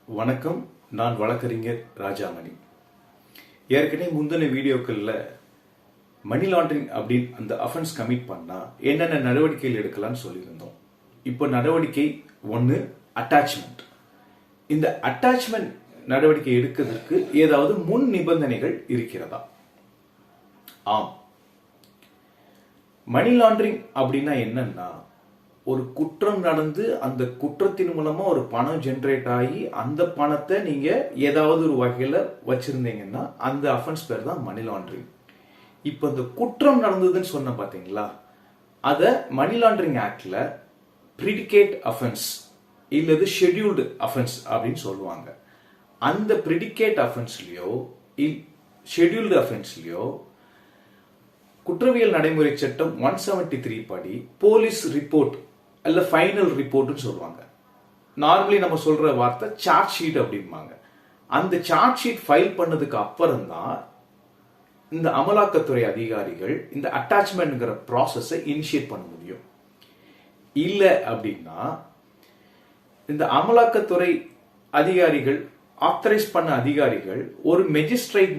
வணக்கம். நான் வழக்கறிஞர் ராஜாமணி. ஏற்கனவே முந்தின வீடியோக்களில் மணி லாண்டரிங் அப்படின்னு அந்த அஃபென்ஸ் கமிட் பண்ணா என்னென்ன நடவடிக்கைகள் எடுக்கலாம்னு சொல்லியிருந்தோம். இப்போ நடவடிக்கை 1 அட்டாச்மெண்ட். இந்த அட்டாச்மெண்ட் நடவடிக்கை எடுக்கிறதுக்கு ஏதாவது முன் நிபந்தனைகள் இருக்கிறதா? ஆம். மணி லாண்டரிங் அப்படின்னா என்னன்னா, ஒரு குற்றம் நடந்து அந்த குற்றத்தின் மூலமா ஒரு பணம் ஜென்ரேட் ஆகி அந்த பணத்தை நீங்க ஏதாவது ஒரு வகையில வச்சிருந்தீங்கன்னா அந்த அஃபென்ஸ் பேர் தான் மணி லாண்டரிங். இப்ப இந்த குற்றம் நடந்ததுன்னு சொன்ன பாத்தீங்களா, அத மணி லாண்டரிங் ஆக்ட்ல பிரிடிகேட் அஃபென்ஸ் இல்லது ஷெட்யூல்டு அஃபென்ஸ் அப்படின்னு சொல்லுவாங்க. அந்த பிரிடிகேட் அஃபென்ஸ்லயோ ஷெட்யூல்டு அஃபென்ஸ்லயோ குற்றவியல் நடைமுறை சட்டம் 173 படி போலீஸ் ரிப்போர்ட் அல்ல ஃபைனல் ரிப்போர்ட்னு சொல்லுவாங்க. நார்மலி நம்ம சொல்ற வார்த்தை சார்ஜ் ஷீட் அப்படிம்பாங்க. அந்த சார்ஜ் ஷீட் ஃபைல் பண்ணதுக்கு அப்புறம் தான் இந்த அமலாக்கத்துறை அதிகாரிகள் இந்த அட்டாச்மெண்ட்ங்கிற ப்ராசஸை இனிஷியேட் பண்ண முடியும். இல்ல அப்படின்னா இந்த அமலாக்கத்துறை அதிகாரிகள் ஆத்தரைஸ் பண்ண அதிகாரிகள் ஒரு மெஜிஸ்ட்ரேட்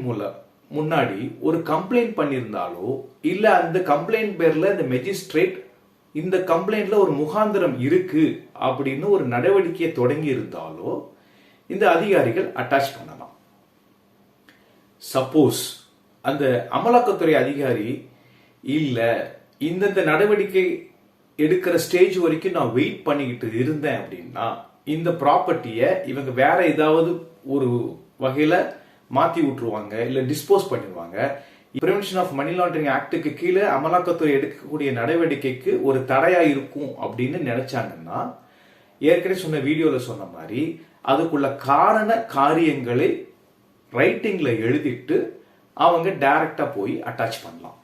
முன்னாடி ஒரு கம்ப்ளைண்ட் பண்ணியிருந்தாலோ இல்ல அந்த கம்ப்ளைண்ட் பேர்ல இந்த மெஜிஸ்ட்ரேட் இந்த கம்ப்ளைண்ட்ல ஒரு முகாந்திரம் இருக்கு அப்படின்னு ஒரு நடவடிக்கையை தொடங்கி இருந்தாலோ இந்த அதிகாரிகள் அட்டாச் பண்ணலாம். சப்போஸ் அந்த அமலாக்கத்துறை அதிகாரி இல்ல இந்த நடவடிக்கை எடுக்கிற ஸ்டேஜ் வரைக்கும் நான் வெயிட் பண்ணிக்கிட்டு இருந்தேன் அப்படின்னா இந்த ப்ராப்பர்ட்டியை இவங்க வேற ஏதாவது ஒரு வகையில மாத்தி விட்டுருவாங்க இல்ல டிஸ்போஸ் பண்ணிடுவாங்க. பிரிவென்ஷன் ஆஃப் மணி லாண்டரிங் ஆக்டுக்கு கீழே அமலாக்கத்துறை எடுக்கக்கூடிய நடவடிக்கைக்கு ஒரு தடையா இருக்கும் அப்படின்னு நினைச்சாங்கன்னா ஏற்கனவே சொன்ன வீடியோல சொன்ன மாதிரி அதுக்குள்ள காரண காரியங்களை ரைட்டிங்ல எழுதிட்டு அவங்க டைரக்டா போய் அட்டாச் பண்ணலாம்.